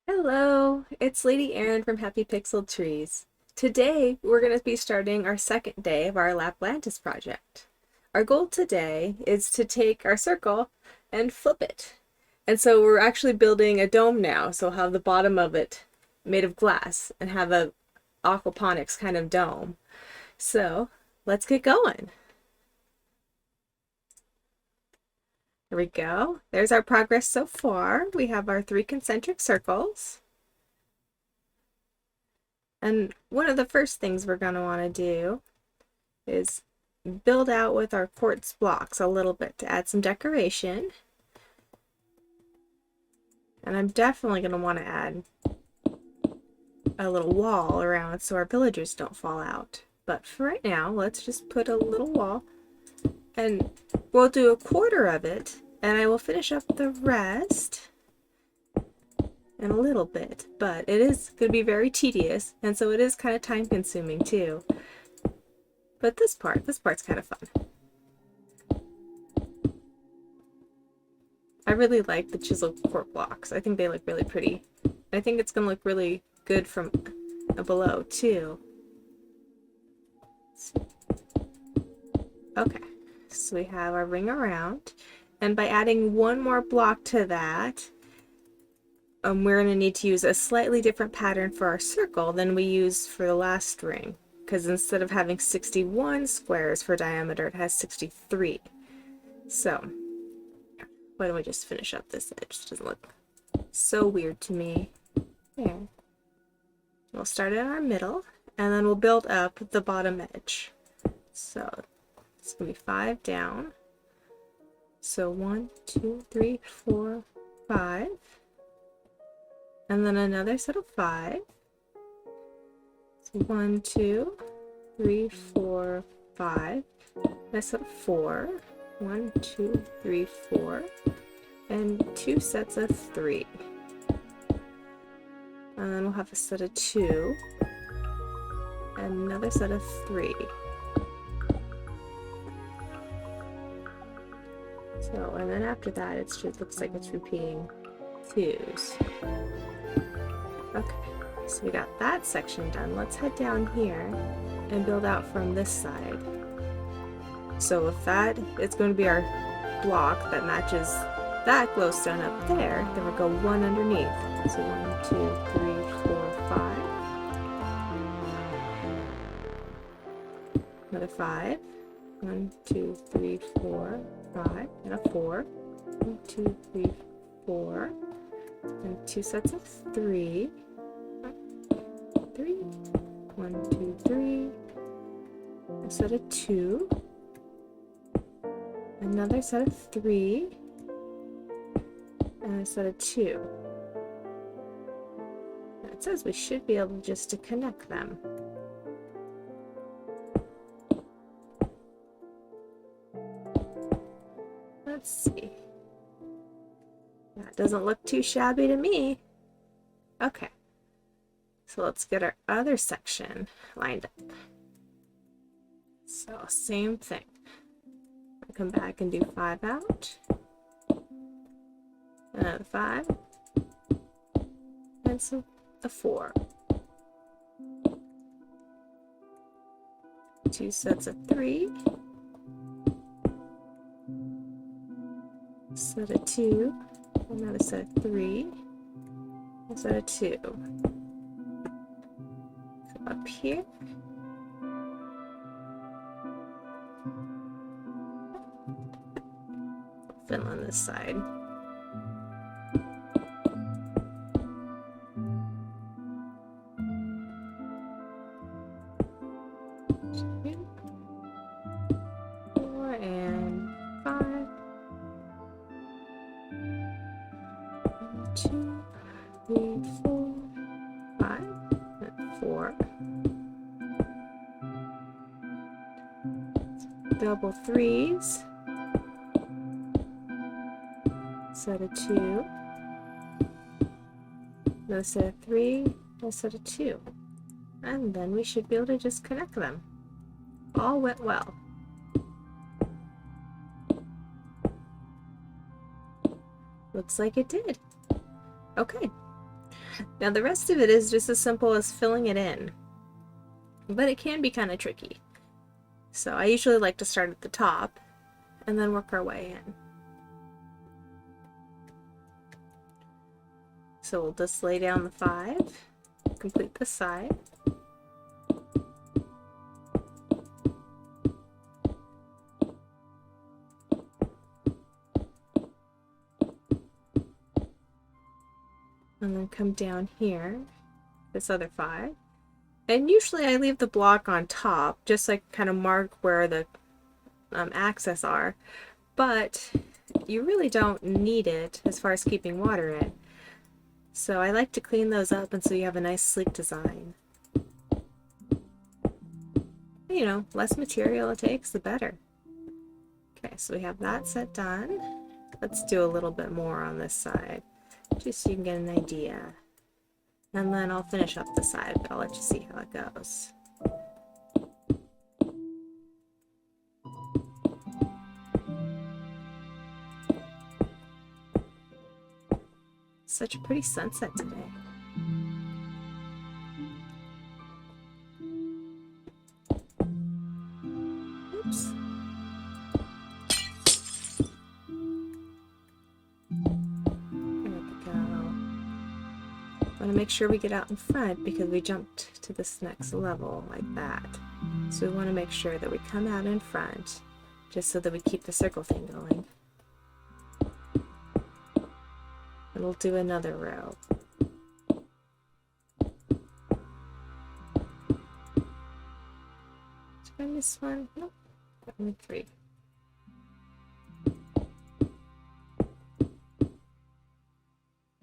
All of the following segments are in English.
Hello, it's Lady Erin from Happy Pixel Trees. Today, we're going to be starting our second day of our Laplantis project. Our goal today is to take our circle and flip it. And so we're actually building a dome now, so we'll have the bottom of it made of glass and have a aquaponics kind of dome. So, let's get going. There we go. There's our progress so far. We have our 3 concentric circles. And one of the first things we're going to want to do is build out with our quartz blocks a little bit to add some decoration. And I'm definitely going to want to add a little wall around so our villagers don't fall out. But for right now, let's just put a little wall. And we'll do a quarter of it, and I will finish up the rest in a little bit. But it is going to be very tedious, and so it is kind of time consuming too. But this part's kind of fun. I really like the chiseled quartz blocks. I think they look really pretty. I think it's going to look really good from below too. Okay. So we have our ring around, and by adding one more block to that, we're going to need to use a slightly different pattern for our circle than we used for the last ring, because instead of having 61 squares for diameter, it has 63. So why don't we just finish up this edge? It doesn't look so weird to me. There. We'll start at our middle, and then we'll build up the bottom edge. So it's going to be 5 down. So 1, 2, 3, 4, 5. And then another set of 5. So 1, 2, 3, 4, 5. A set of 4. 1, 2, 3, 4. And 2 sets of 3. And then we'll have a set of 2. And another set of 3. So, and then after that, it just looks like it's repeating 2s. Okay, so we got that section done. Let's head down here and build out from this side. So if that is going to be our block that matches that glowstone up there, then we'll go 1 underneath. So 1, 2, 3, 4, 5. Another 5. 1, 2, 3, 4, 5, and a 4. 1, 2, 3, 4, and 2 sets of 3. 3. 1, 2, 3. A set of 2. Another set of 3. And a set of 2. It says we should be able just to connect them. Let's see. That doesn't look too shabby to me. Okay. So let's get our other section lined up. So same thing. I'll come back and do 5 out. Another 5. And so a 4. 2 sets of 3. Set of 2, another set of 3, a set of 2. Come up here. Fill on this side. Double 3s, set of 2, another set of 3, a set of 2, and then we should be able to just connect them. all went well. Looks like it did. Okay. Now the rest of it is just as simple as filling it in. But it can be kind of tricky. So I usually like to start at the top and then work our way in. So we'll just lay down the 5, complete this side. And then come down here, this other 5. And usually I leave the block on top, just like kind of mark where the axes are. But you really don't need it as far as keeping water in. So I like to clean those up and so you have a nice sleek design. You know, less material it takes, the better. Okay, so we have that set done. Let's do a little bit more on this side, just so you can get an idea. And then I'll finish up the side, but I'll let you see how it goes. Such a pretty sunset today. Oops. There we go. Want to make sure we get out in front because we jumped to this next level like that. So we want to make sure that we come out in front just so that we keep the circle thing going. And we'll do another row. Did I miss one? Nope. Only 3.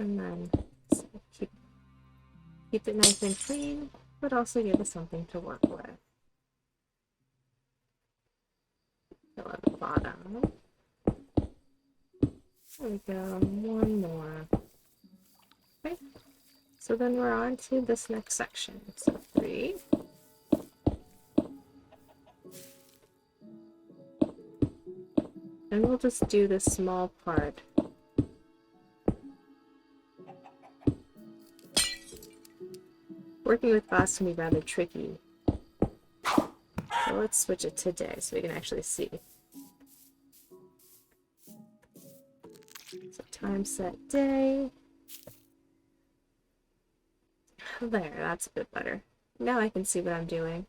And then keep it nice and clean, but also give us something to work with. Fill at the bottom. There we go, one more. Okay, so then we're on to this next section. So 3. And we'll just do this small part. Working with glass can be rather tricky. So let's switch it to day so we can actually see. So time set day. There, that's a bit better. Now I can see what I'm doing.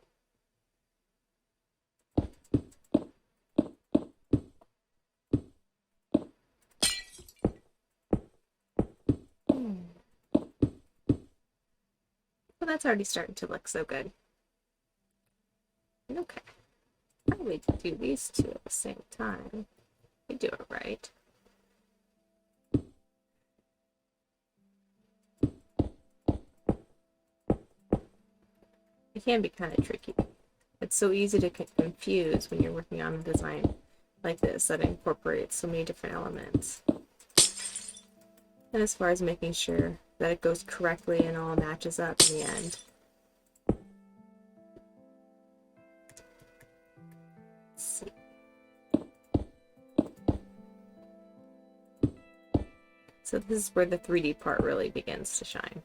Well, that's already starting to look so good. Okay. How do we do these two at the same time? We do it right. It can be kind of tricky. It's so easy to get confused when you're working on a design like this that incorporates so many different elements. And as far as making sure that it goes correctly and all matches up in the end. Let's see. So this is where the 3D part really begins to shine.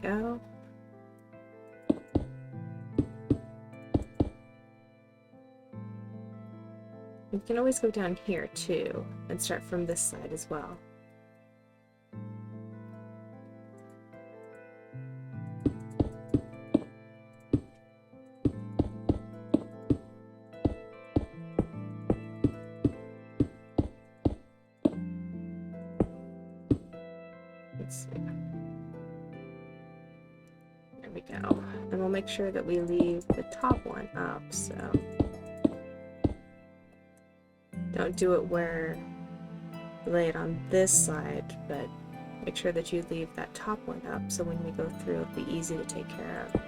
Go. You can always go down here too and start from this side as well. Let's see. There we go. And we'll make sure that we leave the top one up, so don't do it where you lay it on this side, but make sure that you leave that top one up so when we go through it'll be easy to take care of.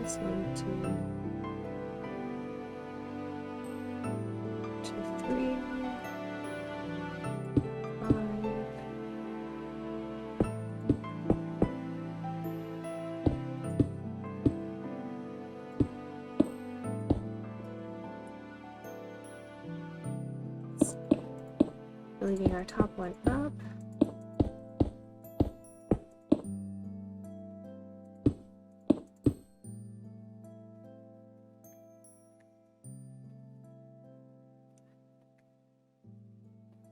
this one, 2, 3, 5. Leaving our top one up.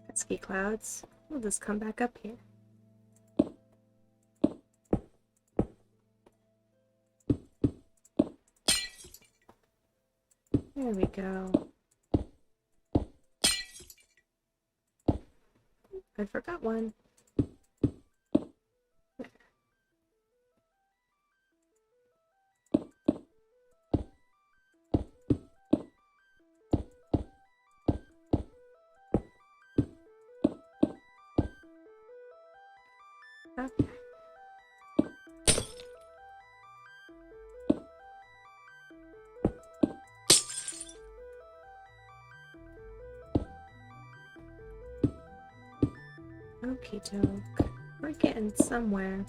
Pesky clouds. We'll just come back up here. There we go. I forgot one. Okay. Okie doke. We're getting somewhere.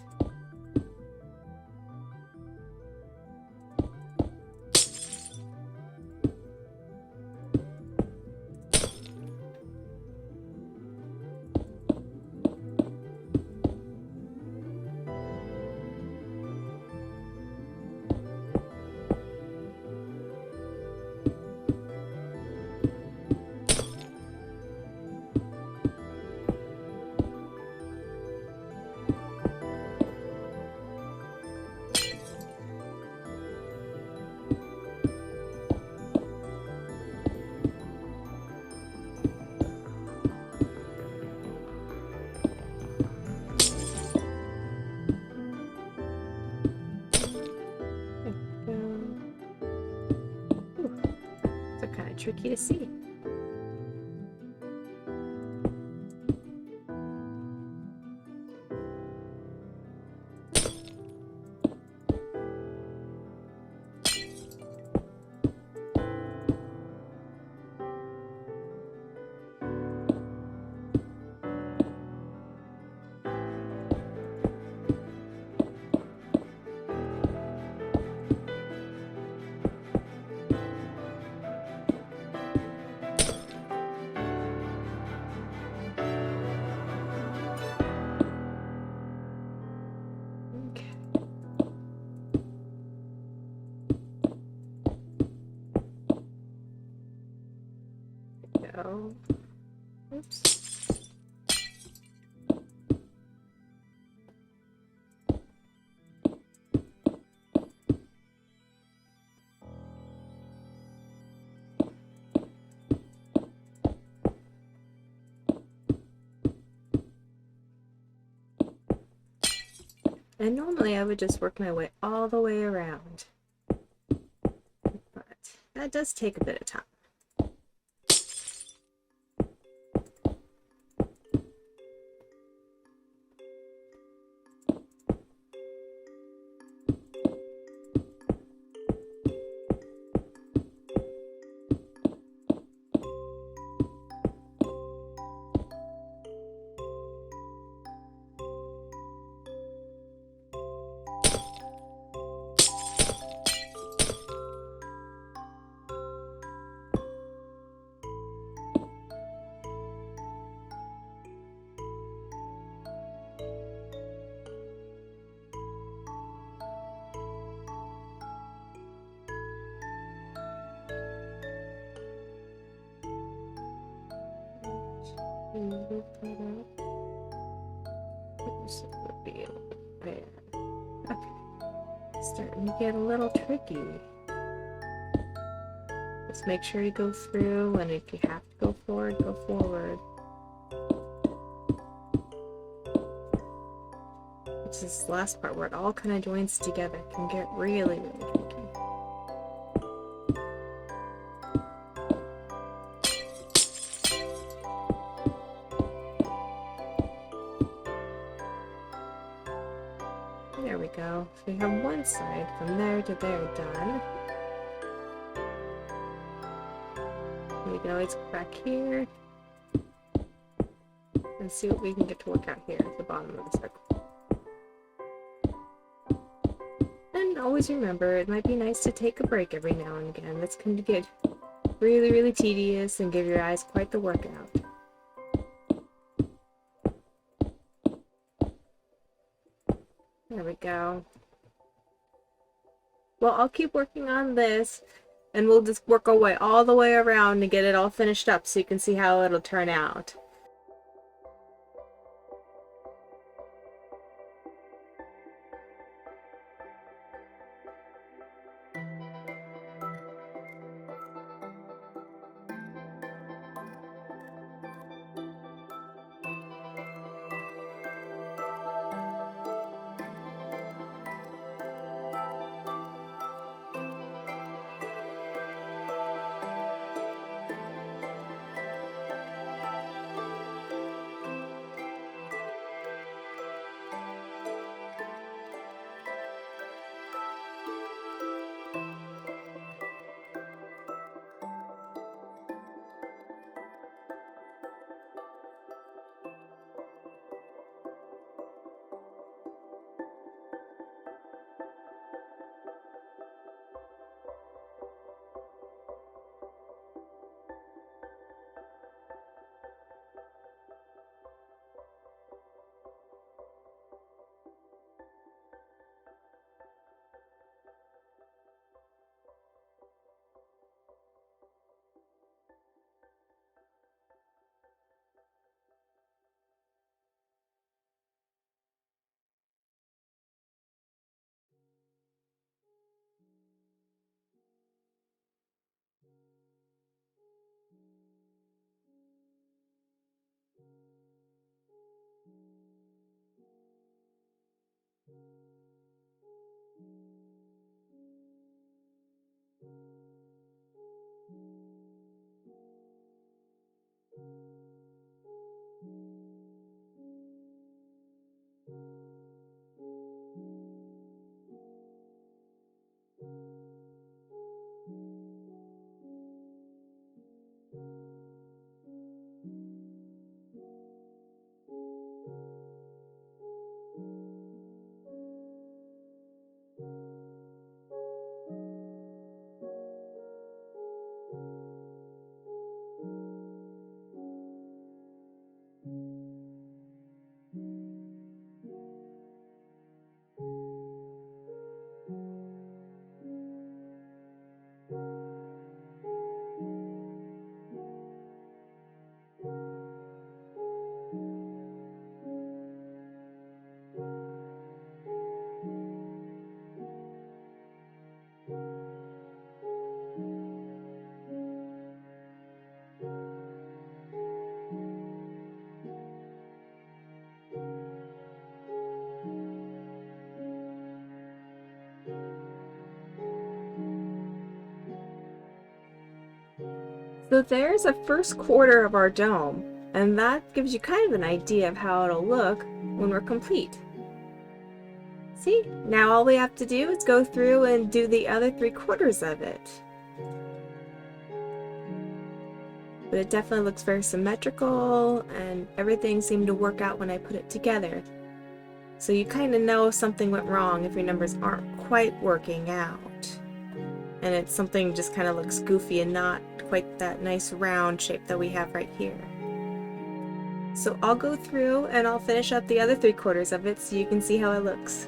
Kind of tricky to see. Go. Oops. And normally I would just work my way all the way around. But that does take a bit of time. Loop that up. This would be there. Okay. Starting to get a little tricky. Just make sure you go through, and if you have to go forward, go forward. It's this last part where it all kind of joins together. It can get really, really tricky. There we go. We have one side from there to there done. We can always go back here and see what we can get to work out here at the bottom of the circle. And always remember, it might be nice to take a break every now and again. That's going to get really, really tedious and give your eyes quite the workout. There we go. Well, I'll keep working on this, and we'll just work our way all the way around to get it all finished up so you can see how it'll turn out. So there's a first quarter of our dome, and that gives you kind of an idea of how it'll look when we're complete. See, now all we have to do is go through and do the other 3/4 of it. But it definitely looks very symmetrical, and everything seemed to work out when I put it together. So you kind of know if something went wrong if your numbers aren't quite working out. And it's something just kind of looks goofy and not quite that nice round shape that we have right here. So I'll go through and I'll finish up the other 3/4 of it so you can see how it looks.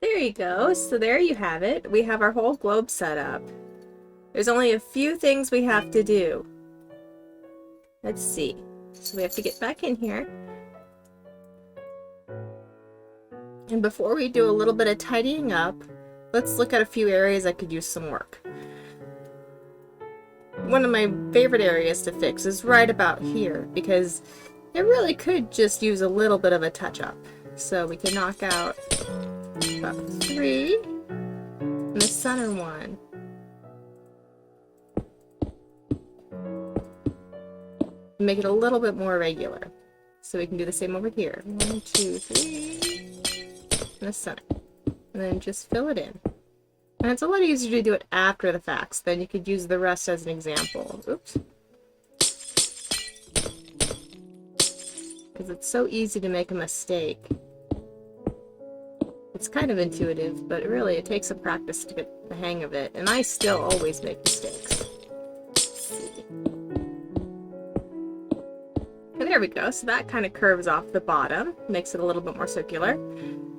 There you go. So there you have it. We have our whole globe set up. There's only a few things we have to do. Let's see. So we have to get back in here. And before we do a little bit of tidying up, let's look at a few areas that could use some work. One of my favorite areas to fix is right about here, because it really could just use a little bit of a touch-up. So we can knock out about 3 and the center one. Make it a little bit more regular. So we can do the same over here. 1, 2, 3, and the center. And then just fill it in. And it's a lot easier to do it after the fact, then you could use the rest as an example. Oops. Because it's so easy to make a mistake. It's kind of intuitive, but really it takes some practice to get the hang of it, and I still always make mistakes. Let's see. And there we go, so that kind of curves off the bottom, makes it a little bit more circular.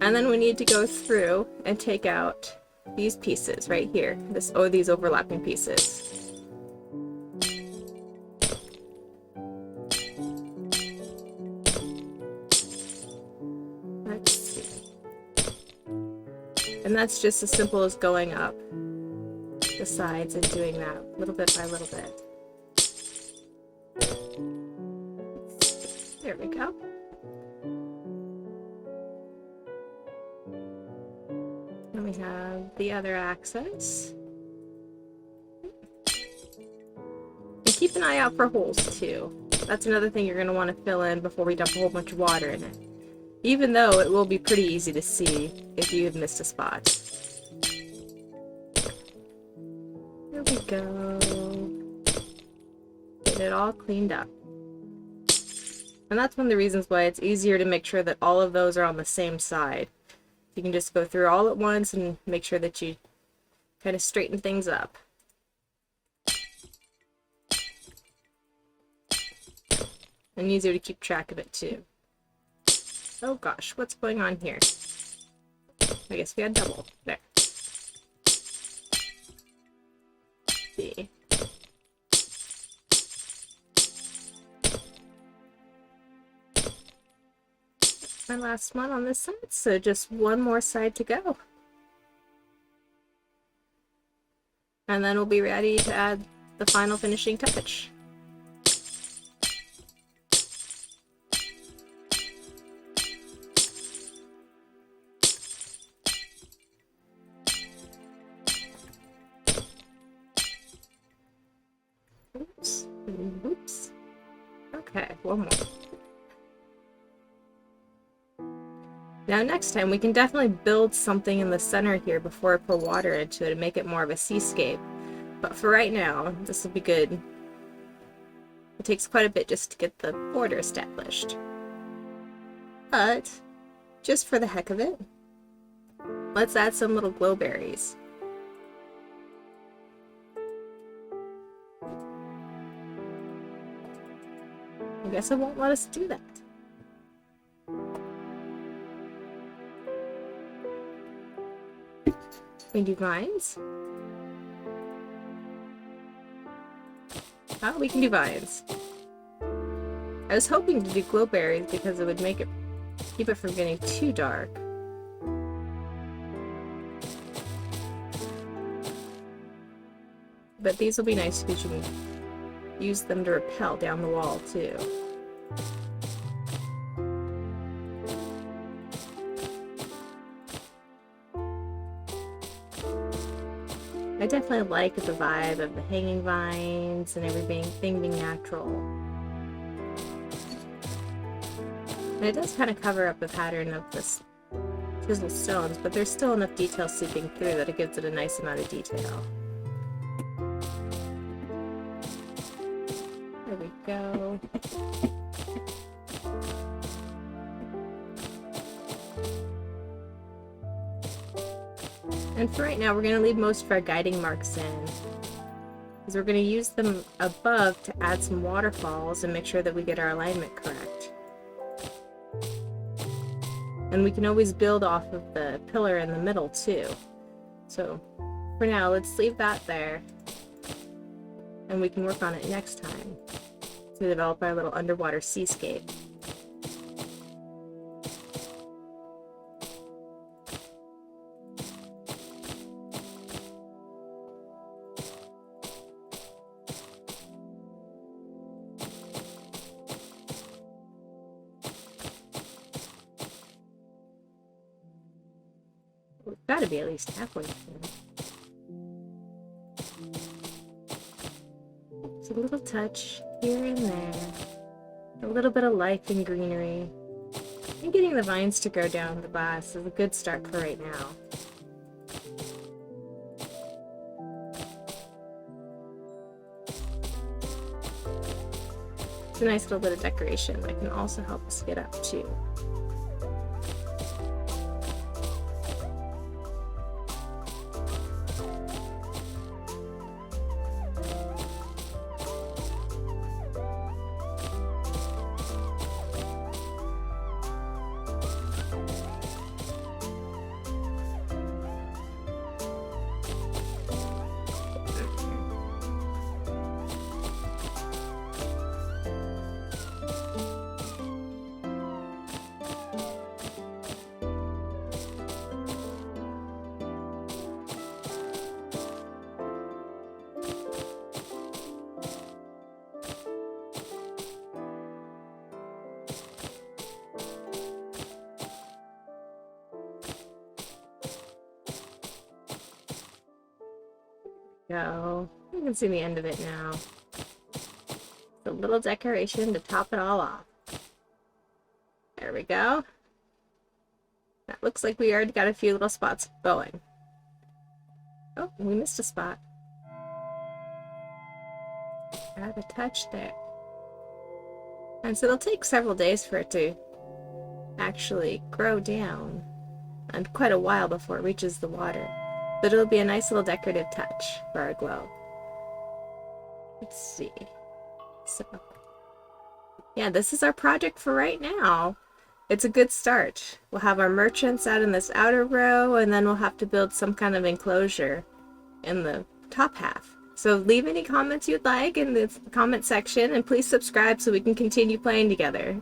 And then we need to go through and take out these pieces right here, these overlapping pieces. Let's see. And that's just as simple as going up the sides and doing that little bit by little bit. There we go. And we have the other axis. And keep an eye out for holes too. That's another thing you're going to want to fill in before we dump a whole bunch of water in it. Even though it will be pretty easy to see if you've missed a spot. There we go. Get it all cleaned up. And that's one of the reasons why it's easier to make sure that all of those are on the same side. You can just go through all at once and make sure that you kind of straighten things up. And easier to keep track of it too. Oh gosh, what's going on here? I guess we had double. There. Let's see. My last one on this side, so just one more side to go. And then we'll be ready to add the final finishing touch. Oops. Oops. Okay, one more. Now next time we can definitely build something in the center here before I pour water into it and make it more of a seascape. But for right now, this will be good. It takes quite a bit just to get the border established. But, just for the heck of it, let's add some little glowberries. I guess it won't let us do that. We can do vines. Oh, we can do vines. I was hoping to do glowberries because it would make it keep it from getting too dark. But these will be nice because you can use them to rappel down the wall too. I definitely like the vibe of the hanging vines and everything being natural. And it does kind of cover up the pattern of the chisel stones, but there's still enough detail seeping through that it gives it a nice amount of detail. There we go. And for right now, we're going to leave most of our guiding marks in, because we're going to use them above to add some waterfalls and make sure that we get our alignment correct. And we can always build off of the pillar in the middle too. So for now, let's leave that there. And we can work on it next time to develop our little underwater seascape. We've got to be at least halfway through. Just a little touch here and there. A little bit of life and greenery. And getting the vines to grow down the glass is a good start for right now. It's a nice little bit of decoration that can also help us get up too. Go. You can see the end of it now. It's a little decoration to top it all off. There we go. That looks like we already got a few little spots going. Oh, we missed a spot. Add a touch there. And so it'll take several days for it to actually grow down, and quite a while before it reaches the water. But it'll be a nice little decorative touch for our globe. Let's see. So, yeah, this is our project for right now. It's a good start. We'll have our merchants out in this outer row, and then we'll have to build some kind of enclosure in the top half. So leave any comments you'd like in the comment section, and please subscribe so we can continue playing together.